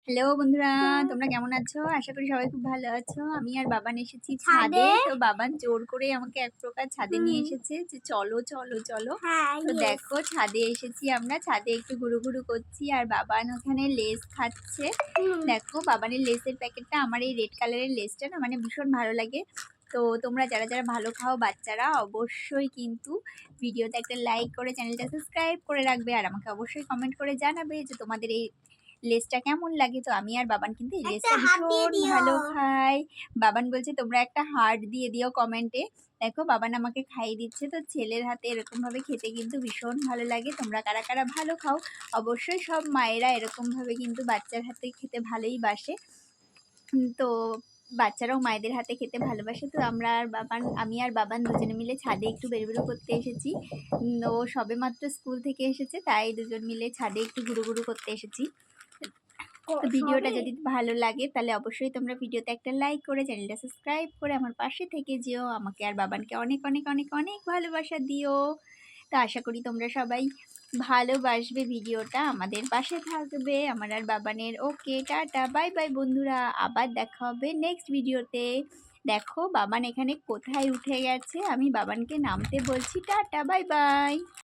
Hello বন্ধুরা, তোমরা কেমন আছো? আশা করি সবাই খুব ভালো আছো। আমি আর বাবান এসেছি ছাদে। ছাদে? তো বাবান জোর করে আমাকে এক প্রকার ছাদে নিয়ে হুম। এসেছে যে চলো, চলো, চলো। হ্যাঁ, তো ইয়েস। দেখো ছাদে এসেছি আমরা। ছাদে একটু ঘুরু করছি আর বাবান ওখানে লেস খাচ্ছে। হুম। দেখো বাবানের লেসের প্যাকেটটা আমার এই রেড কালারের লেসটা না মানে ভীষণ ভালো লাগে। তো তোমরা যারা ভালো খাও বাচ্চারা অবশ্যই কিন্তু ভিডিওতে একটা লাইক করে চ্যানেলটা সাবস্ক্রাইব করে রাখবে। আর আমাকে অবশ্যই কমেন্ট করে জানাবে যে তোমাদের এই লেসটা কেমন লাগে। তো আমি আর বাবান কিন্তু এই একটা লেসটা হাত দিয়ে ভীষণ দিও। ভালো খাই। বাবান বলছে তোমরা একটা হার্ট দিয়ে দিও কমেন্টে। দেখো বাবান আমাকে খাইয়ে দিচ্ছে। তো ছেলের হাতে এরকমভাবে খেতে কিন্তু ভীষণ ভালো লাগে। তোমরা কারা ভালো খাও? অবশ্যই সব মায়েরা এরকমভাবে কিন্তু বাচ্চার হাতে খেতে ভালোই বাসে। তো বাচ্চারাও মায়েদের হাতে খেতে ভালোবাসে। তো আমি আর বাবান দুজনে মিলে ছাদে একটু বেরু করতে এসেছি। ও সবেমাত্র স্কুল থেকে এসেছে তাই দুজন মিলে ছাদে একটু ঘুরু করতে এসেছি। তো ভিডিওটা সবে? যদি ভালো লাগে তাহলে অবশ্যই তোমরা ভিডিওতে একটা লাইক করে চ্যানেলটা সাবস্ক্রাইব করে আমার পাশে থেকে যেও। আমাকে আর বাবানকে অনেক ভালোবাসা দিও। তো আশা করি তোমরা সবাই ভালোবাসবে ভিডিওটা, আমাদের পাশে থাকবে আমার আর বাবানের। ওকে টাটা বাই বাই বন্ধুরা, আবার দেখা হবে নেক্সট ভিডিওতে। দেখো বাবান এখানে কোথায় উঠে গেছে, আমি বাবানকে নামতে বলছি। Tata bye bye.